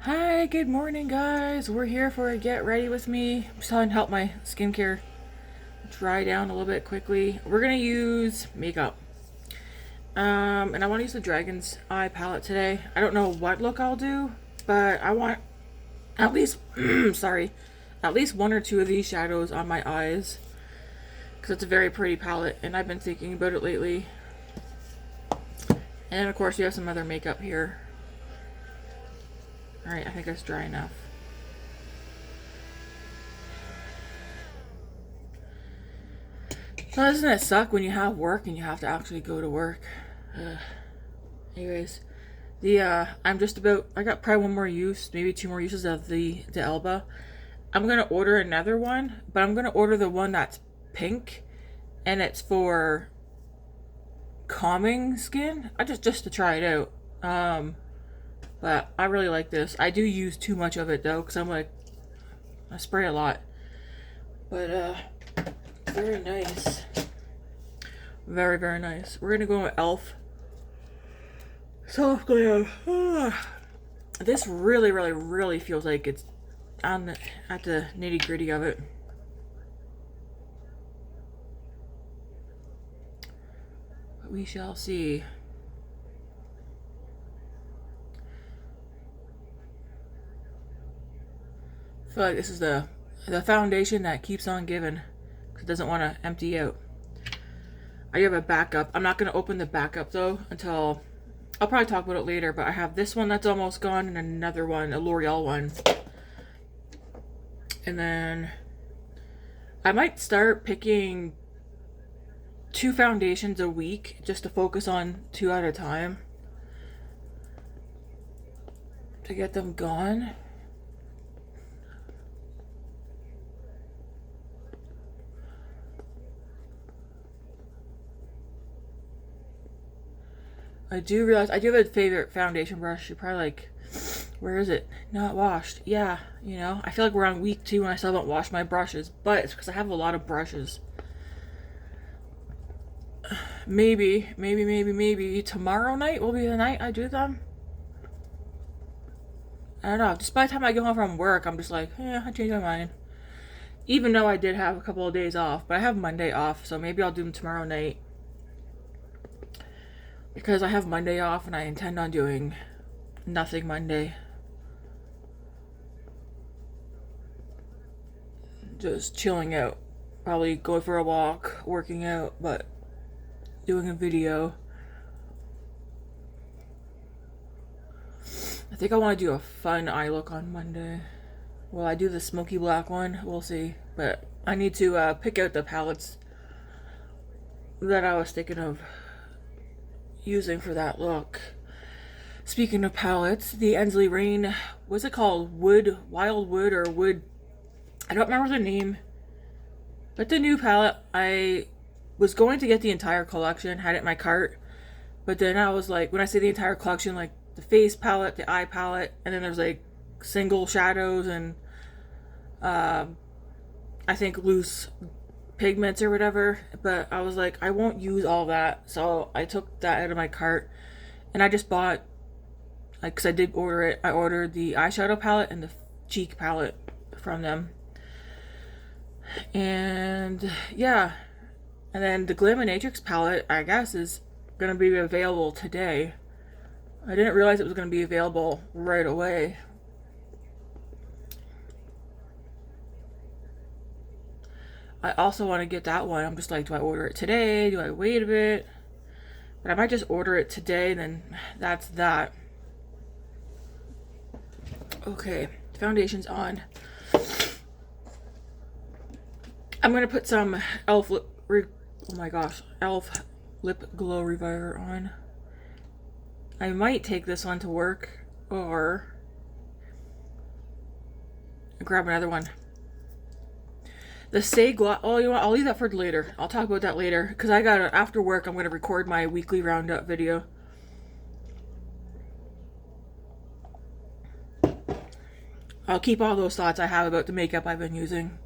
Hi, good morning guys. We're here for a get ready with me. I'm just trying to help my skincare dry down a little bit quickly. We're gonna use makeup. And I want to use the Dragon's Eye palette today. I don't know what look I'll do, but I want at least sorry, at least one or two of these shadows on my eyes because it's a very pretty palette and I've been thinking about it lately. And of course we have some other makeup here. Alright, I think that's dry enough. So doesn't it suck when you have work and you have to actually go to work? Anyways, I'm just about, I got probably one more use, maybe two more uses of the Elba. I'm gonna order another one, but I'm gonna order the one that's pink, and it's for calming skin. Just to try it out. But I really like this. I do use too much of it though, because I spray a lot. But very nice. Very, very nice. We're gonna go with e.l.f. Soft Glam. This really, really, really feels like it's at the nitty gritty of it. But we shall see. I feel like this is the foundation that keeps on giving because it doesn't want to empty out. I have a backup. I'm not going to open the backup though until I'll probably talk about it later, but I have this one that's almost gone and another one, a L'Oreal one. And then I might start picking 2 foundations a week just to focus on 2 at a time to get them gone. I do realize I do have a favorite foundation brush. You're probably like, where is it? Not washed. Yeah, you know, I feel like we're on week 2 and I still haven't washed my brushes, but it's because I have a lot of brushes. Maybe tomorrow night will be the night I do them. I don't know. Just by the time I get home from work, I'm just like, yeah, I changed my mind. Even though I did have a couple of days off, but I have Monday off, so maybe I'll do them tomorrow night. Because I have Monday off and I intend on doing nothing Monday. Just chilling out. Probably going for a walk, working out, but doing a video. I think I want to do a fun eye look on Monday. Will I do the smoky black one? We'll see. But I need to pick out the palettes that I was thinking of using for that look. Speaking of palettes, the Ensley Rain, what's it called? Wild Wood or Wood? I don't remember the name. But the new palette, I was going to get the entire collection, had it in my cart. But then I was like, when I say the entire collection, like the face palette, the eye palette, and then there's like single shadows and I think loose pigments or whatever, but I was like, I won't use all that, so I took that out of my cart and I just bought, like, because I did order it, I ordered the eyeshadow palette and the cheek palette from them. And yeah, and then the Glaminatrix palette, I guess, is gonna be available today. I didn't realize it was gonna be available right away. I also want to get that one. I'm just like, do I order it today? Do I wait a bit? But I might just order it today, then that's that. Okay, foundation's on. I'm gonna put some e.l.f. e.l.f. Lip Glow Reviver on. I might take this one to work, or grab another one. The Say Gloss. Oh, you know what? I'll leave that for later. I'll talk about that later. Because I got after work, I'm going to record my weekly roundup video. I'll keep all those thoughts I have about the makeup I've been using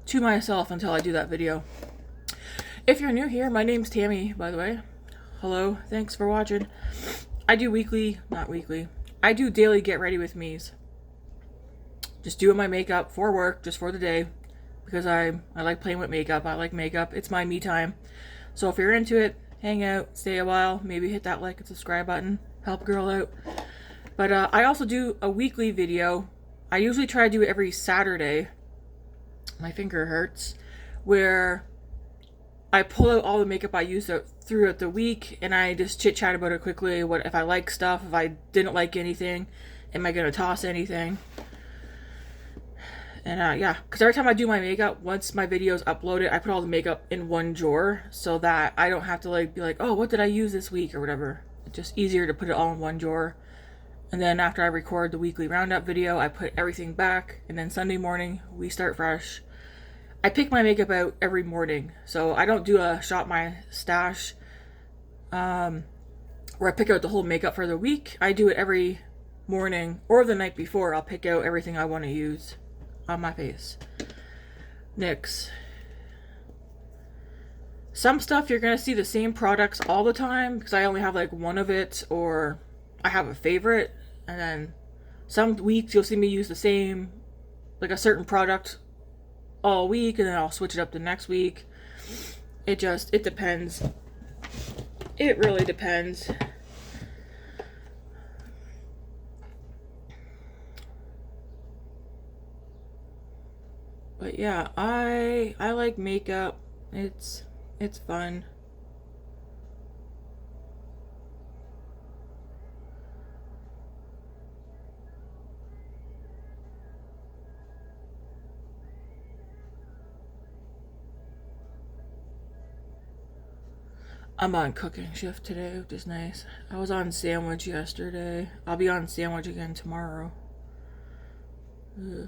to myself until I do that video. If you're new here, my name's Tammy, by the way. Hello. Thanks for watching. I do weekly, not weekly. I do daily get ready with me's. just doing my makeup for work, just for the day, because I like playing with makeup. I like makeup. It's my me time. So if you're into it, hang out, stay a while, maybe hit that like and subscribe button, help a girl out. But I also do a weekly video. I usually try to do it every Saturday. My finger hurts. Where I pull out all the makeup I used throughout the week, and I just chit chat about it quickly. What if I like stuff, if I didn't like anything, am I gonna toss anything? And yeah, because every time I do my makeup, once my video is uploaded, I put all the makeup in one drawer so that I don't have to like be like, oh, what did I use this week or whatever. It's just easier to put it all in one drawer. And then after I record the weekly roundup video, I put everything back, and then Sunday morning we start fresh. I pick my makeup out every morning, so I don't do a shop my stash where I pick out the whole makeup for the week. I do it every morning or the night before. I'll pick out everything I want to use on my face. NYX. Some stuff you're gonna see the same products all the time because I only have like one of it, or I have a favorite, and then some weeks you'll see me use the same, like a certain product all week, and then I'll switch it up the next week. It depends. It really depends. But yeah, I like makeup. It's fun. I'm on cooking shift today, which is nice. I was on sandwich yesterday. I'll be on sandwich again tomorrow. Ugh.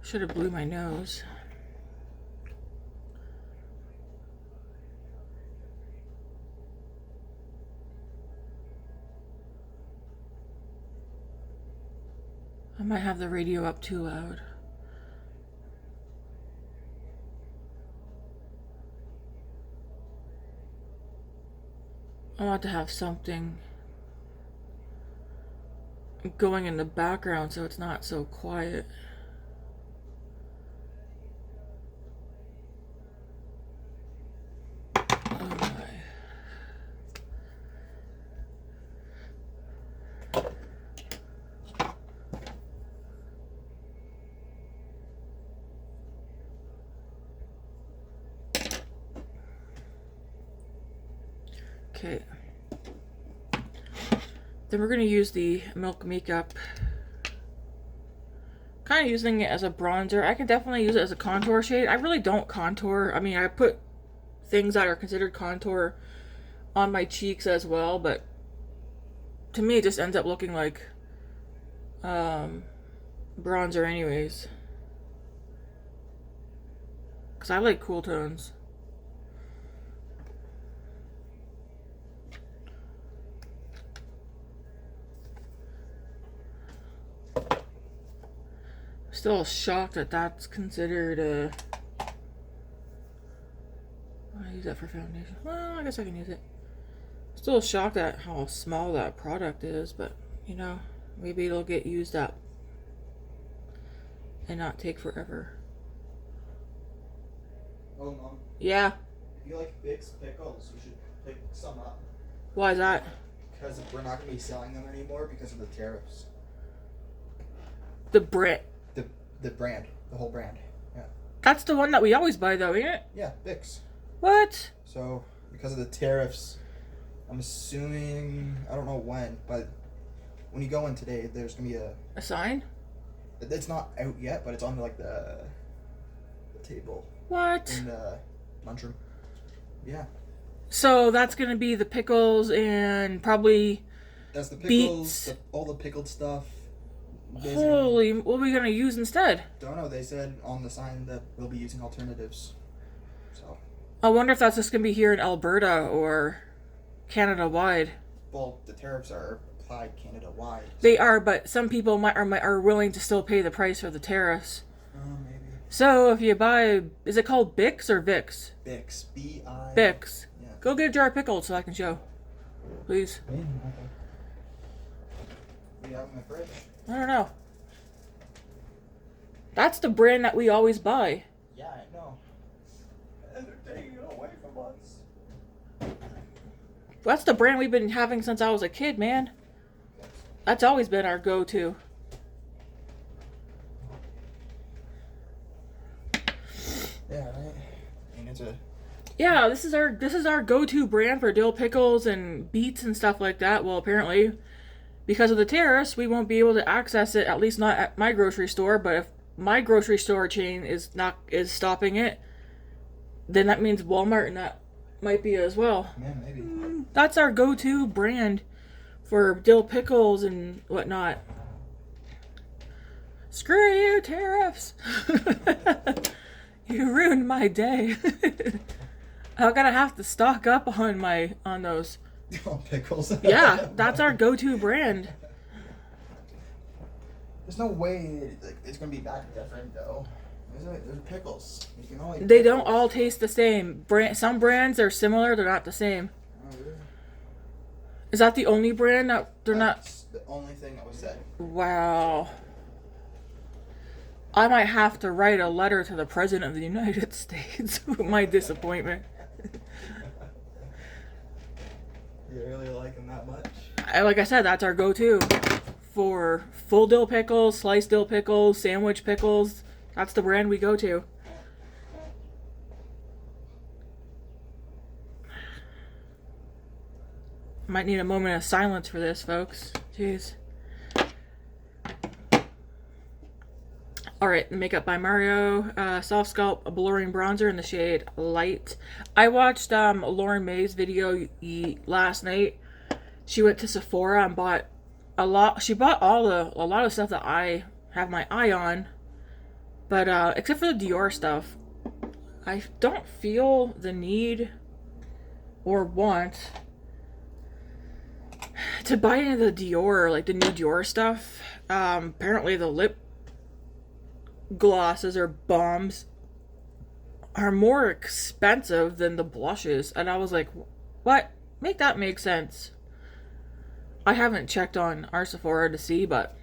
Should have blew my nose. I might have the radio up too loud. I want to have something going in the background so it's not so quiet. Okay, then we're going to use the Milk Makeup, kind of using it as a bronzer. I can definitely use it as a contour shade. I really don't contour. I mean, I put things that are considered contour on my cheeks as well, but to me it just ends up looking like bronzer anyways, because I like cool tones. Still shocked that that's considered I use that for foundation. Well, I guess I can use it. Still shocked at how small that product is, but you know, maybe it'll get used up and not take forever. Oh, Mom. Yeah. If you like Vicks pickles, you should pick some up. Why is that? Because we're not going to be selling them anymore because of the tariffs. The Brit. The brand. The whole brand. Yeah. That's the one that we always buy though, ain't it? Yeah, Vicks. What? So, because of the tariffs, I'm assuming, I don't know when, but when you go in today, there's going to be a sign? It's not out yet, but it's on like the table. What? In the lunchroom. Yeah. So that's going to be the pickles and probably that's the pickles, beets. all the pickled stuff, Holy, what are we gonna use instead? Don't know. They said on the sign that we'll be using alternatives. So. I wonder if that's just gonna be here in Alberta or Canada-wide. Well, the tariffs are applied Canada-wide. They are, but some people are willing to still pay the price for the tariffs. Maybe. So if you buy, is it called Bix or Vicks? Bix. B-I. Bix. Yeah. Go get a jar of pickles so I can show. Please. Okay. What do you have in the fridge? I don't know. That's the brand that we always buy. Yeah, I know. And they're taking it away from us. That's the brand we've been having since I was a kid, man. That's always been our go-to. Yeah, right. And it's a. Yeah, this is our go-to brand for dill pickles and beets and stuff like that. Well, apparently, because of the tariffs, we won't be able to access it. At least not at my grocery store. But if my grocery store chain is stopping it, then that means Walmart and that might be as well. Yeah, maybe. That's our go-to brand for dill pickles and whatnot. Screw you, tariffs! You ruined my day. I'm gonna have to stock up on those. Oh, pickles. Yeah, that's our go-to brand. There's no way it's gonna be that different though. There's pickles. You can only They don't all taste the same. Some brands are similar, they're not the same. Oh, really? Is that the only brand that they're That's the only thing that was said. Wow. I might have to write a letter to the President of the United States with my disappointment. You really like them that much? Like I said, that's our go-to for full dill pickles, sliced dill pickles, sandwich pickles. That's the brand we go to. Might need a moment of silence for this, folks. Jeez. Alright, Makeup by Mario, Softsculpt, a blurring bronzer in the shade Light. I watched Lauren May's video last night. She went to Sephora and bought a lot. She bought a lot of stuff that I have my eye on. But except for the Dior stuff, I don't feel the need or want to buy any of the Dior, like the new Dior stuff. Apparently the lip glosses or balms are more expensive than the blushes, and I was like, what? Make that make sense. I haven't checked on our Sephora to see, but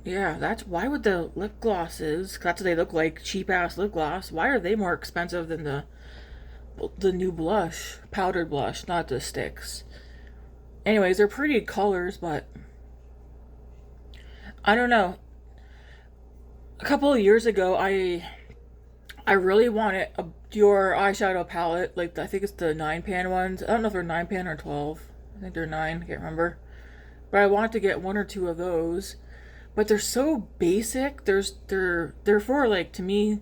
yeah, that's why would the lip glosses, that's what they look like, cheap ass lip gloss, why are they more expensive than the new blush, powdered blush, not the sticks? Anyways, they're pretty colors, but I don't know. A couple of years ago, I really wanted a Dior eyeshadow palette. Like, I think it's the 9-pan ones. I don't know if they're 9-pan or 12. I think they're 9. I can't remember. But I wanted to get one or two of those. But they're so basic. They're for, like, to me,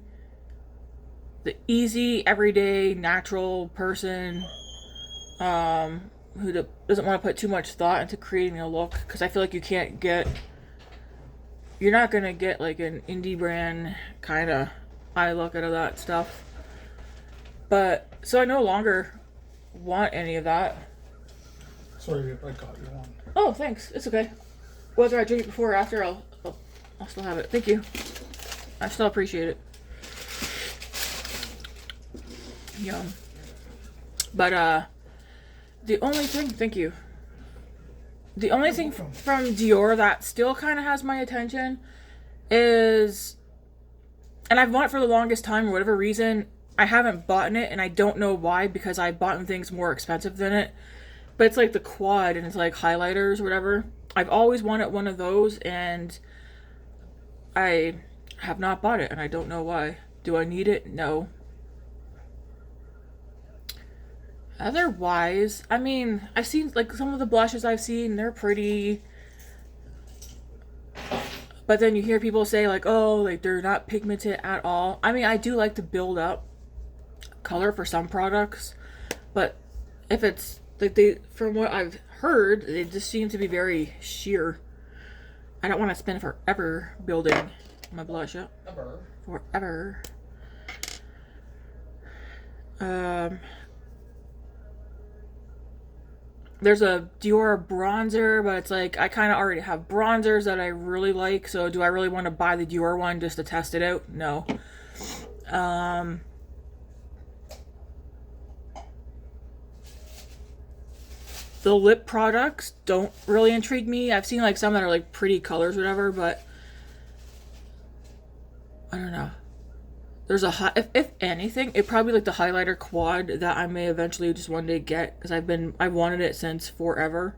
the easy, everyday, natural person. Who doesn't want to put too much thought into creating a look, because I feel like you're not gonna get like an indie brand kind of eye look out of that stuff. But so I no longer want any of that. Sorry, I got you one. Oh, thanks. It's okay. Whether I drink it before or after, I'll still have it. Thank you. I still appreciate it. Yum. But the only thing, thank you. The only thing from Dior that still kind of has my attention is, and I've wanted it for the longest time, for whatever reason, I haven't bought it, and I don't know why, because I've bought things more expensive than it. But it's like the Quad, and it's like highlighters or whatever. I've always wanted one of those, and I have not bought it, and I don't know why. Do I need it? No. Otherwise, I mean, I've seen, like, some of the blushes I've seen, they're pretty. But then you hear people say, like, oh, like, they're not pigmented at all. I mean, I do like to build up color for some products, but if it's like they, from what I've heard, they just seem to be very sheer. I don't want to spend forever building my blush up. Forever. There's a Dior bronzer, but it's like I kind of already have bronzers that I really like. So do I really want to buy the Dior one just to test it out? No. The lip products don't really intrigue me. I've seen like some that are like pretty colors or whatever, but I don't know. There's a if anything, it probably like the highlighter quad that I may eventually just one day get, because I've wanted it since forever.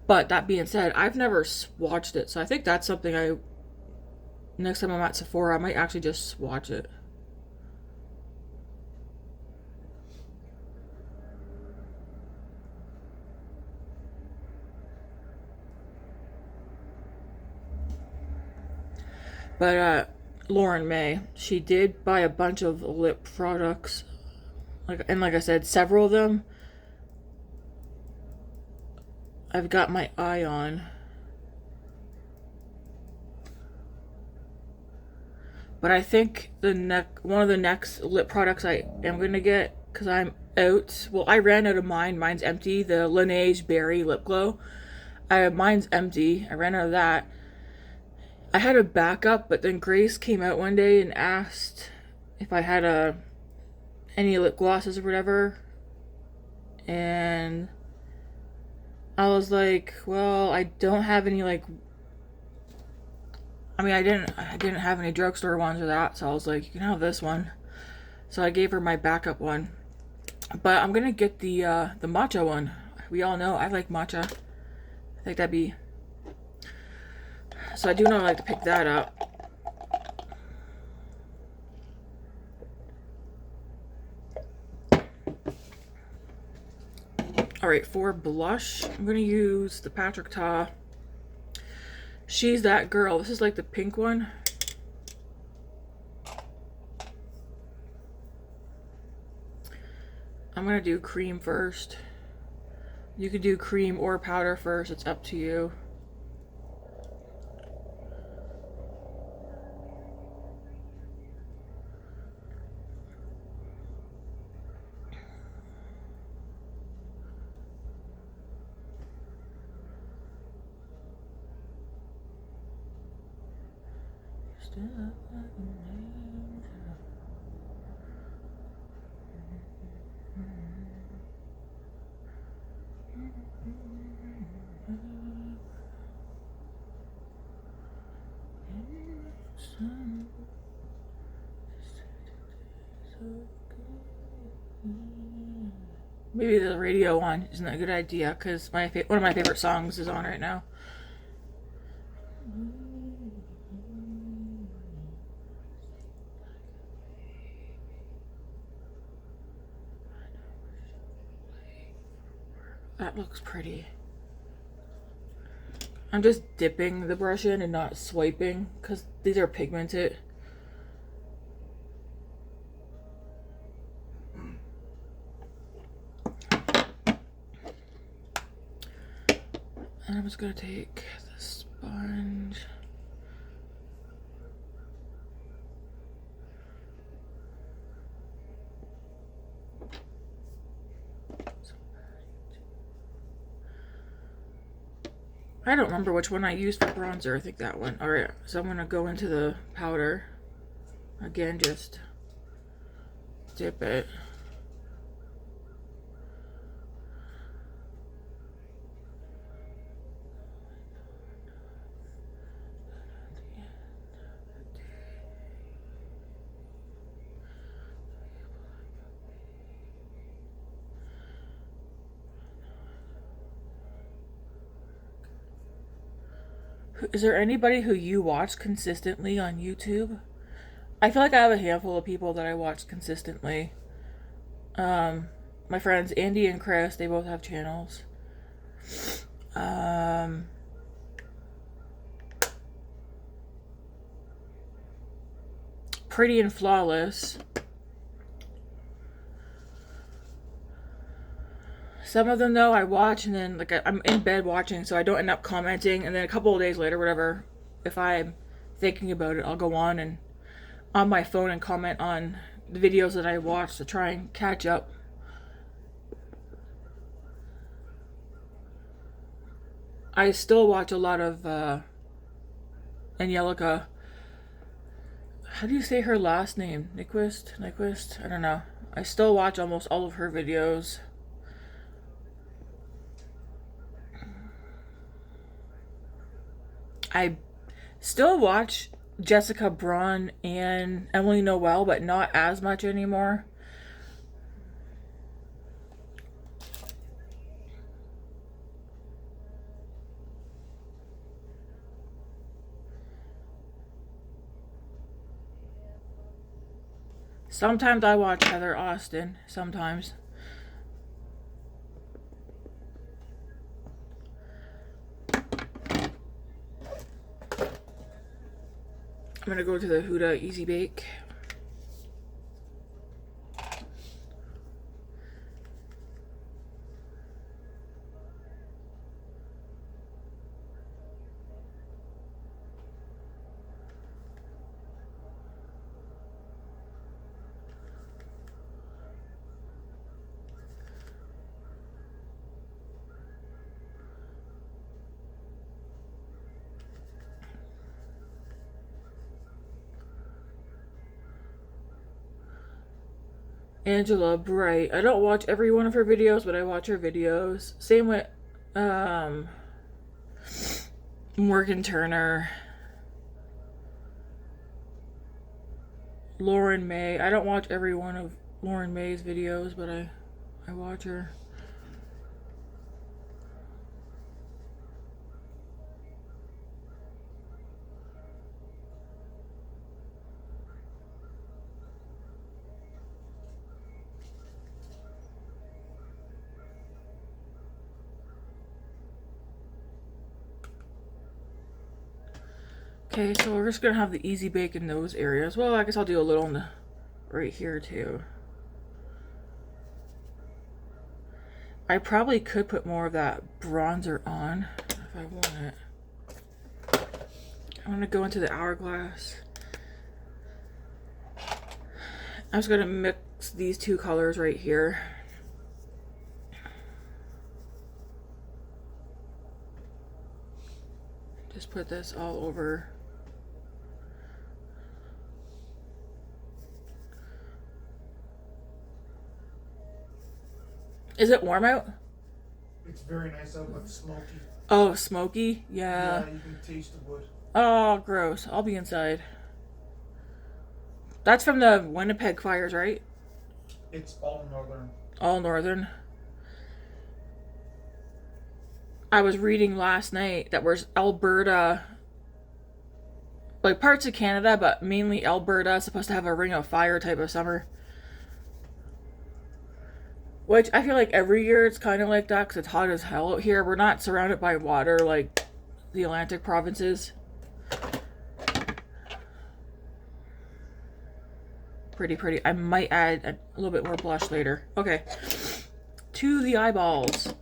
But that being said, I've never swatched it, so I think that's something next time I'm at Sephora, I might actually just swatch it. But Lauren May, she did buy a bunch of lip products, like I said, several of them I've got my eye on. But I think one of the next lip products I am gonna get, because I'm out. Well, I ran out of mine. Mine's empty. The Laneige Berry Lip Glow. Mine's empty. I ran out of that. I had a backup, but then Grace came out one day and asked if I had any lip glosses or whatever, and I was like, well, I don't have any, like, I mean, I didn't have any drugstore ones or that, so I was like, you can have this one. So I gave her my backup one, but I'm gonna get the matcha one. We all know I like matcha. I think that'd be. So I do know I like to pick that up. Alright, for blush, I'm going to use the Patrick Ta. She's That Girl. This is like the pink one. I'm going to do cream first. You could do cream or powder first. It's up to you. Maybe the radio one isn't a good idea, because one of my favorite songs is on right now. That looks pretty. I'm just dipping the brush in and not swiping, because these are pigmented. And I'm just going to take the sponge. I don't remember which one I used for bronzer. I think that one. Alright, so I'm going to go into the powder. Again, just dip it. Is there anybody who you watch consistently on YouTube? I feel like I have a handful of people that I watch consistently. My friends Andy and Chris, they both have channels. Pretty and Flawless. Some of them though I watch and then like I'm in bed watching, so I don't end up commenting, and then a couple of days later, whatever, if I'm thinking about it, I'll go on my phone and comment on the videos that I watched to try and catch up. I still watch a lot of Angelica. How do you say her last name? Nyquist? I don't know. I still watch almost all of her videos. I still watch Jessica Braun and Emily Noel, but not as much anymore. Sometimes I watch Heather Austin, sometimes. I'm gonna go to the Huda Easy Bake. Angela Bright. I don't watch every one of her videos, but I watch her videos. Same with Morgan Turner. Lauren May. I don't watch every one of Lauren May's videos, but I watch her. Okay, so we're just gonna have the Easy Bake in those areas. Well, I guess I'll do a little in the right here too. I probably could put more of that bronzer on if I want it. I'm gonna go into the Hourglass. I'm just gonna mix these two colors right here. Just put this all over. Is it warm out? It's very nice out, but smoky. Oh, smoky? Yeah. Yeah, you can taste the wood. Oh, gross. I'll be inside. That's from the Winnipeg fires, right? It's all northern. All northern. I was reading last night that was Alberta, like parts of Canada, but mainly Alberta, supposed to have a ring of fire type of summer. Which I feel like every year it's kind of like that because it's hot as hell out here. We're not surrounded by water like the Atlantic provinces. Pretty. I might add a little bit more blush later. Okay. To the eyeballs.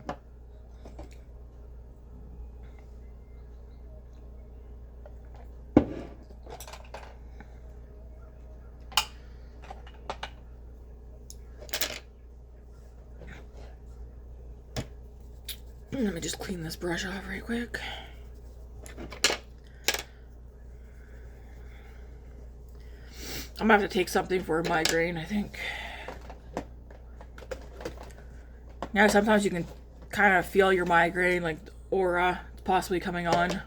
Let me just clean this brush off right quick. I'm gonna have to take something for a migraine, I think. Yeah, sometimes you can kind of feel your migraine, like the aura possibly coming on.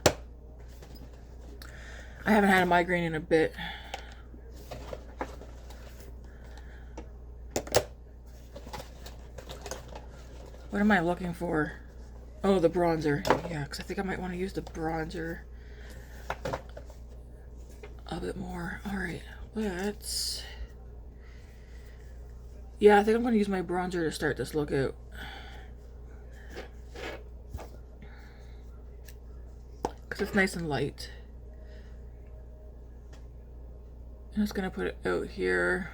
I haven't had a migraine in a bit. What am I looking for? Oh, the bronzer. Yeah, because I think I might want to use the bronzer a bit more. Alright, let's... Yeah, I think I'm going to use my bronzer to start this look out. Because it's nice and light. I'm just going to put it out here.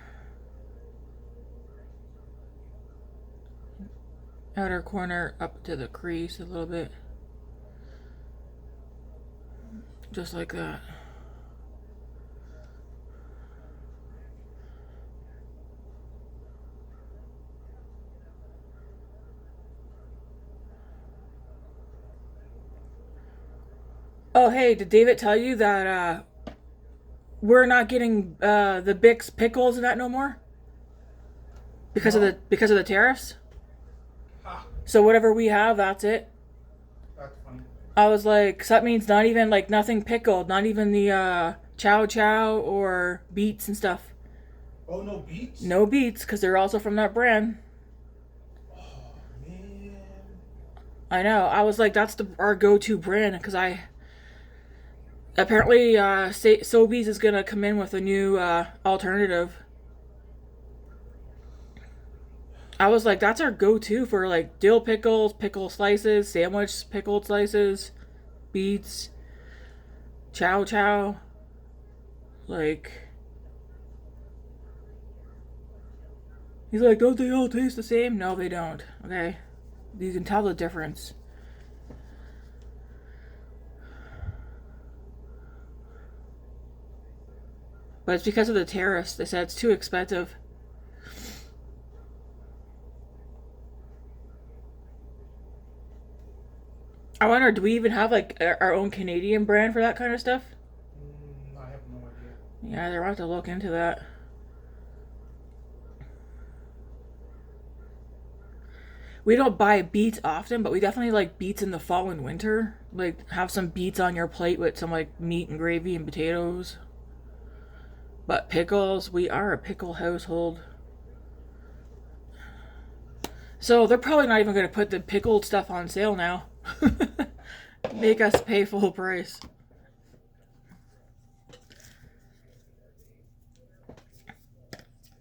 outer corner up to the crease a little bit. Just like that. Oh, hey, did David tell you that we're not getting the Bix pickles and that no more? Because No. of the tariffs? Ah, So whatever we have, that's it. that's funny. I was like, so that means not even like nothing pickled, not even the chow chow or beets and stuff. Oh, no beets? No beets, because they're also from that brand. Oh, man. I know. I was like, that's our go-to brand, because apparently Sobeys is gonna come in with a new alternative. I was like, that's our go-to for like dill pickles, pickle slices, sandwich pickled slices, beets, chow chow. Like, he's like, don't they all taste the same? No, they don't. Okay, you can tell the difference. But it's because of the tariffs. They said it's too expensive. I wonder, do we even have like our own Canadian brand for that kind of stuff? I have no idea. Yeah, they're about to look into that. We don't buy beets often, but we definitely like beets in the fall and winter. Like, have some beets on your plate with some like meat and gravy and potatoes. But pickles, we are a pickle household. So they're probably not even going to put the pickled stuff on sale now. Make us pay full price.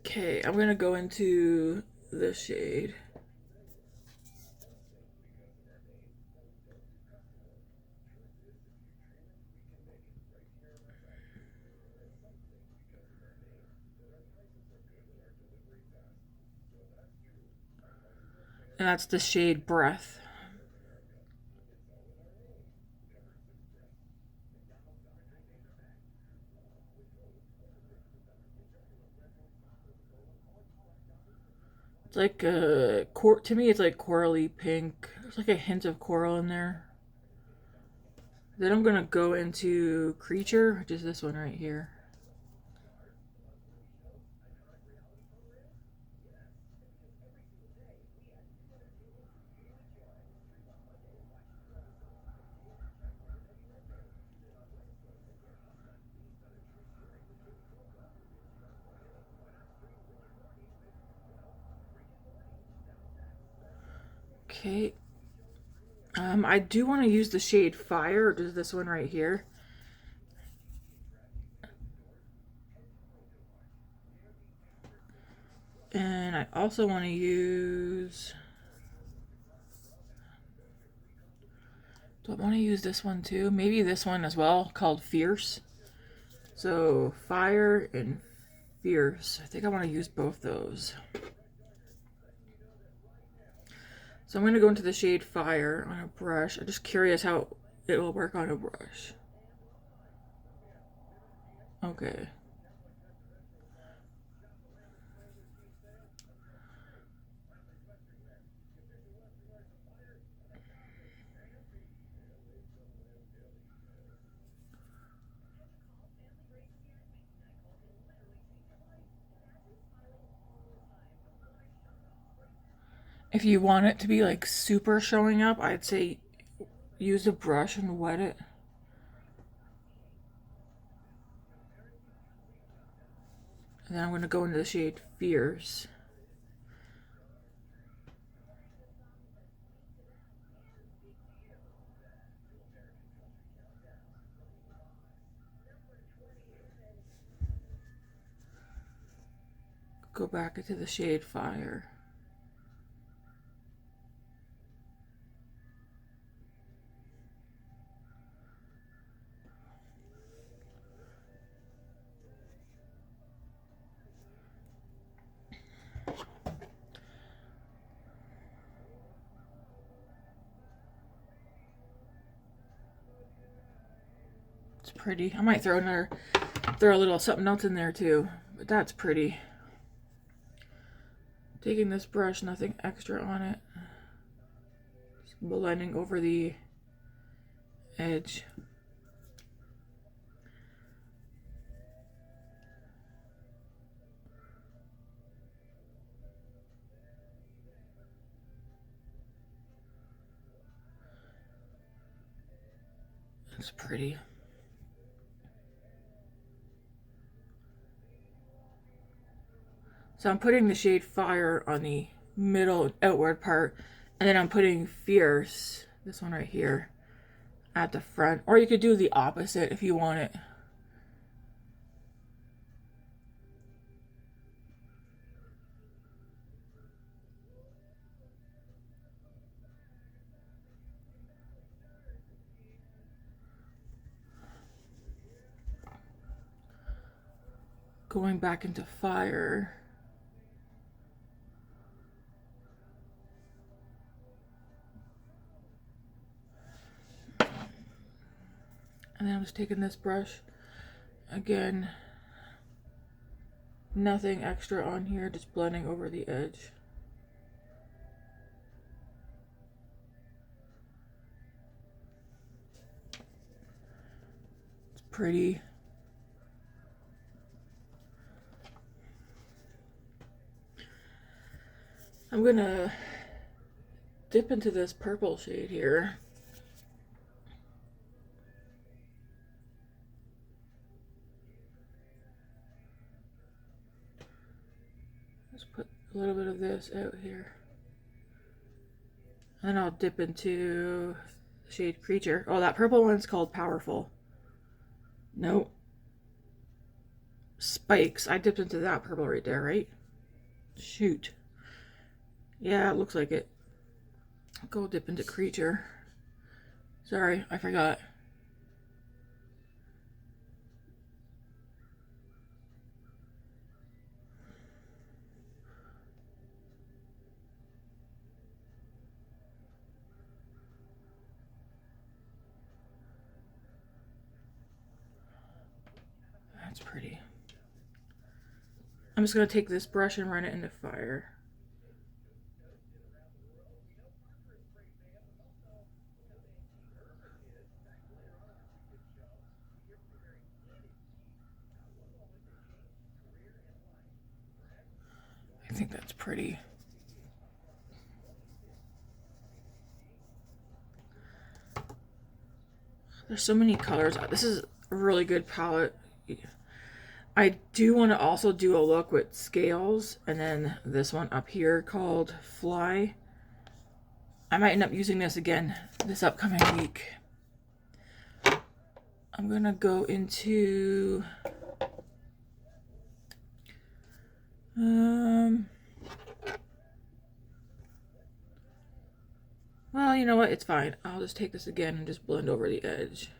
Okay, I'm going to go into this shade. And that's the shade Breath. It's like a to me it's like corally pink. There's like a hint of coral in there. Then I'm gonna go into Creature, which is this one right here. Okay. I do want to use the shade Fire, which is this one right here. And I also want to use... Do I want to use this one too? Maybe this one as well, called Fierce. So, Fire and Fierce. I think I want to use both those. So I'm going to go into the shade Fire on a brush. I'm just curious how it will work on a brush. Okay. If you want it to be like super showing up, I'd say use a brush and wet it. And then I'm going to go into the shade Fierce. Go back into the shade Fire. That's pretty. I might throw a little something else in there too, but that's pretty. Taking this brush, nothing extra on it. Just blending over the edge. It's pretty. So I'm putting the shade Fire on the middle outward part, and then I'm putting Fierce, this one right here, at the front. Or you could do the opposite if you want it. Going back into Fire. And then I'm just taking this brush, again, nothing extra on here, just blending over the edge. It's pretty. I'm gonna dip into this purple shade here. Just put a little bit of this out here. And then I'll dip into the shade Creature. Oh, that purple one's called Powerful. Nope. Spikes. I dipped into that purple right there, right? Shoot. Yeah, it looks like it. I'll go dip into Creature. Sorry, I forgot. That's pretty. I'm just going to take this brush and run it into Fire. I think that's pretty. There's so many colors. This is a really good palette. I do want to also do a look with Scales, and then this one up here called Fly. I might end up using this again this upcoming week. I'm gonna go into well, you know what? It's fine. I'll just take this again and just blend over the edge.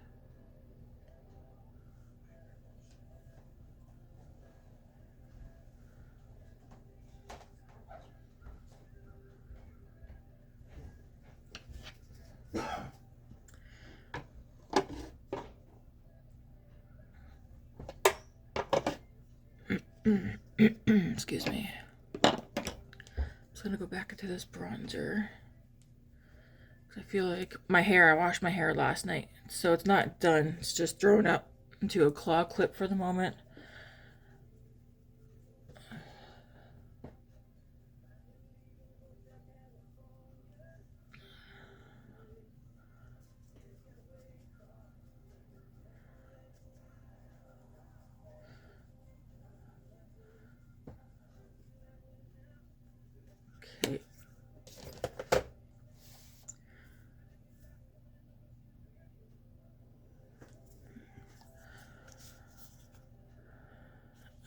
Excuse me. I'm just gonna go back into this bronzer. I feel like I washed my hair last night, so it's not done. It's just thrown up into a claw clip for the moment. Okay.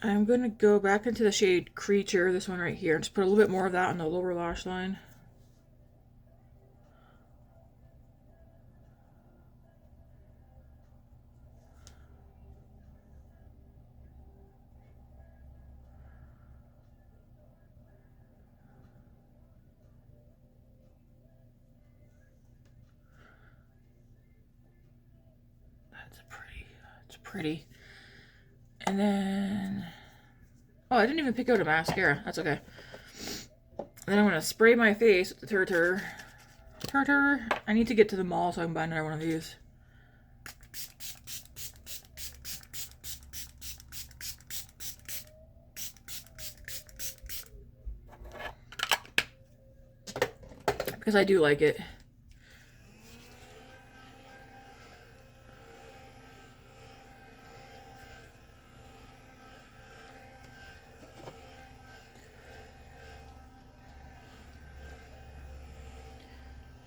I'm going to go back into the shade Creature, this one right here, and just put a little bit more of that on the lower lash line. That's pretty. pretty. And then, oh, I didn't even pick out a mascara. That's okay. And then I'm gonna spray my face with the Turtur. I need to get to the mall so I can buy another one of these. Because I do like it.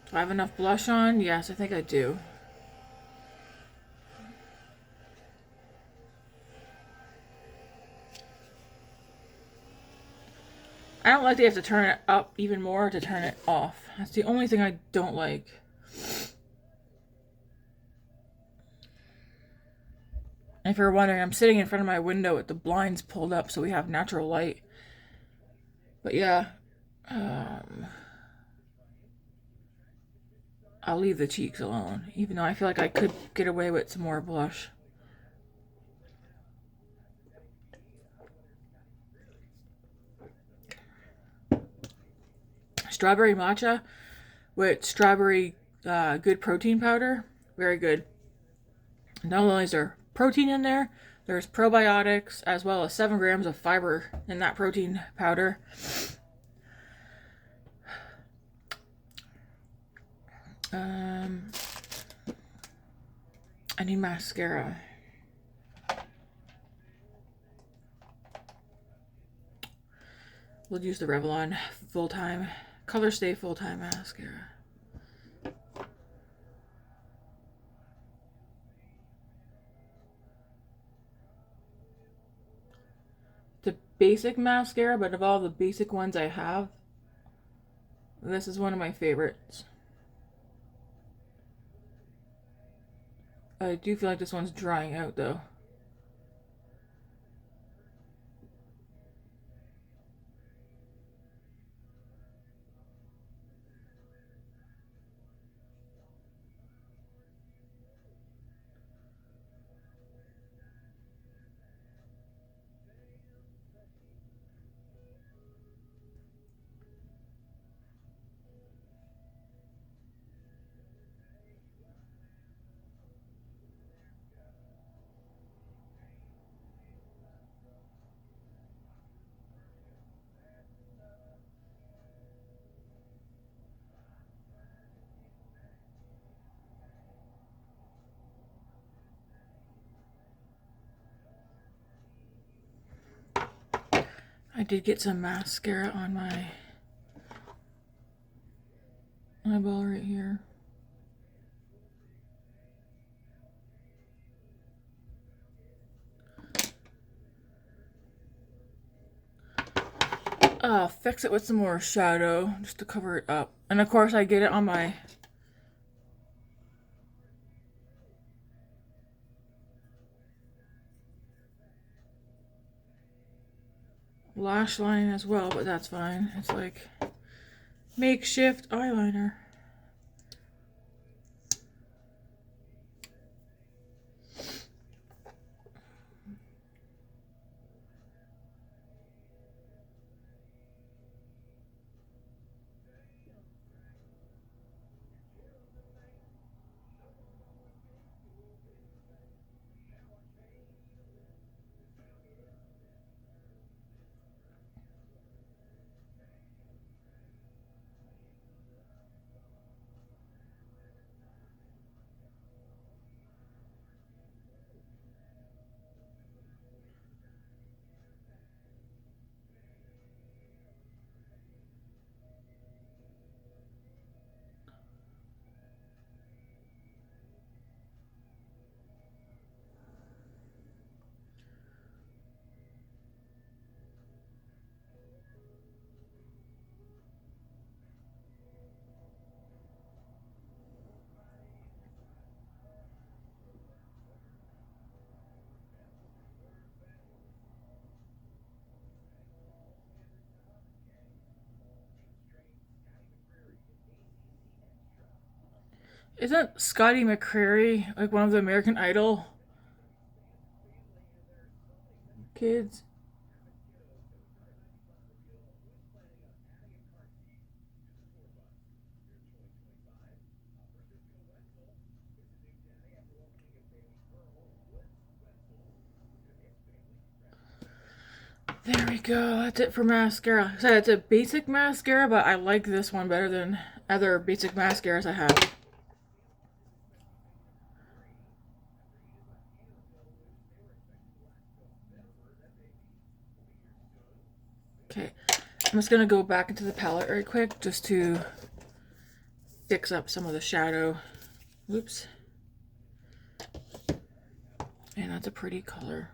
Do I have enough blush on? Yes, I think I do. I don't like that you have to turn it up even more to turn it off. That's the only thing I don't like. And if you're wondering, I'm sitting in front of my window with the blinds pulled up so we have natural light. But yeah, I'll leave the cheeks alone, even though I feel like I could get away with some more blush. Strawberry matcha with strawberry good protein powder. Very good. Not only is there protein in there, there's probiotics as well as 7 grams of fiber in that protein powder. I need mascara. We'll use the Revlon full-time, Colorstay full-time mascara. The basic mascara, but of all the basic ones I have, this is one of my favorites. I do feel like this one's drying out though. I did get some mascara on my eyeball right here. I'll fix it with some more shadow just to cover it up. And of course I get it on my lash line as well, but that's fine. It's like makeshift eyeliner. Isn't Scotty McCreery like one of the American Idol kids. There we go. That's it for mascara. So it's a basic mascara, but I like this one better than other basic mascaras I have. Okay, I'm just gonna go back into the palette very quick just to fix up some of the shadow. Oops. And that's a pretty color.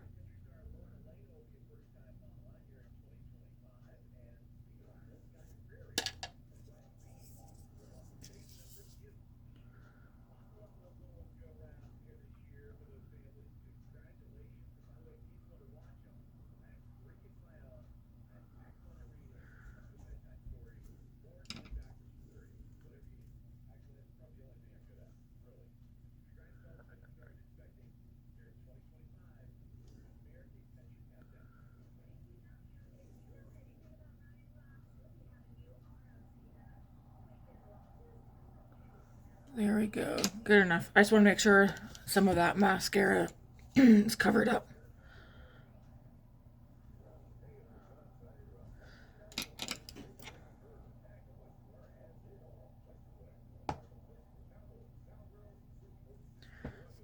There we go. Good enough. I just want to make sure some of that mascara is covered up.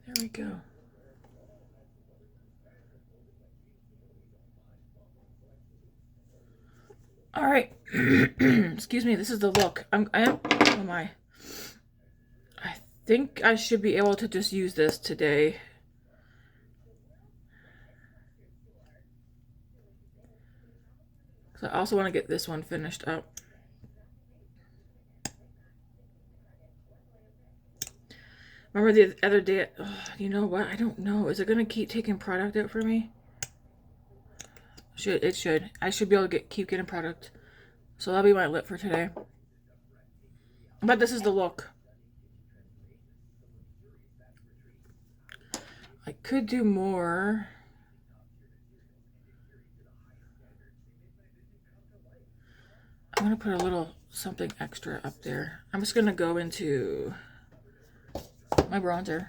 There we go. All right. Excuse me. This is the look. Oh my. I think I should be able to just use this today. So I also want to get this one finished up. Remember the other day, you know what? I don't know. Is it going to keep taking product out for me? It should. I should be able to keep getting product. So that'll be my lip for today. But this is the look. I could do more. I'm going to put a little something extra up there. I'm just going to go into my bronzer.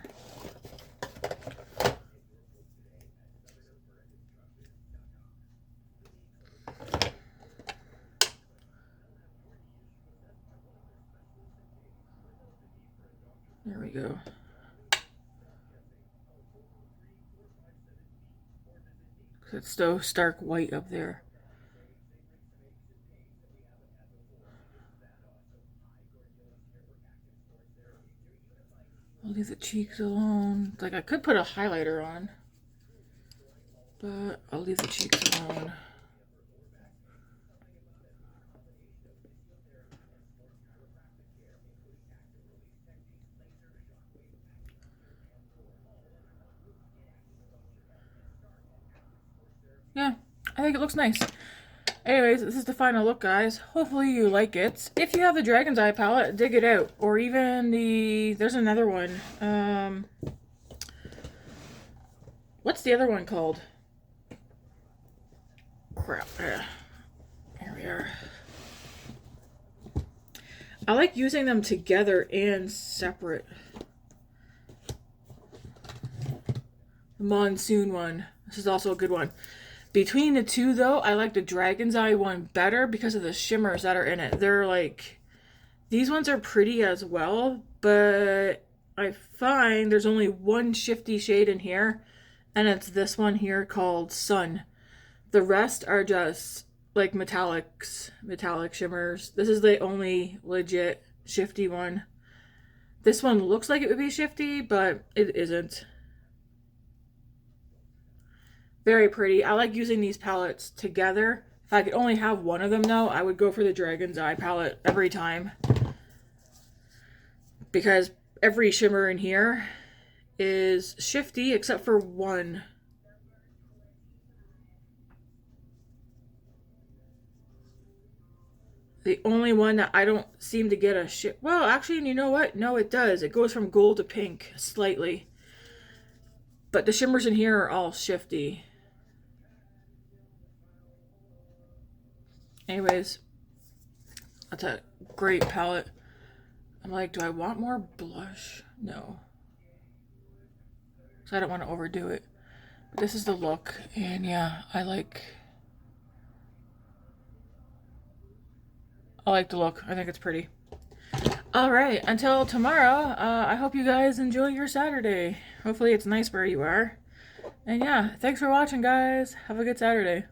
There we go. It's so stark white up there. I'll leave the cheeks alone. Like, I could put a highlighter on, but I'll leave the cheeks alone. Yeah, I think it looks nice. Anyways, this is the final look, guys. Hopefully you like it. If you have the Dragon's Eye palette, dig it out. Or even there's another one. What's the other one called? Crap. Here we are. I like using them together and separate. The Monsoon one. This is also a good one. Between the two, though, I like the Dragon's Eye one better because of the shimmers that are in it. They're like, these ones are pretty as well, but I find there's only one shifty shade in here, and it's this one here called Sun. The rest are just like metallic shimmers. This is the only legit shifty one. This one looks like it would be shifty, but it isn't. Very pretty. I like using these palettes together. If I could only have one of them, though, I would go for the Dragon's Eye palette every time. Because every shimmer in here is shifty except for one. The only one that I don't seem to get a well, actually, you know what? No, it does. It goes from gold to pink slightly. But the shimmers in here are all shifty. Anyways, that's a great palette. I'm like, do I want more blush? No. So I don't want to overdo it. But this is the look, and yeah, I like the look. I think it's pretty. Alright, until tomorrow, I hope you guys enjoy your Saturday. Hopefully it's nice where you are. And yeah, thanks for watching, guys. Have a good Saturday.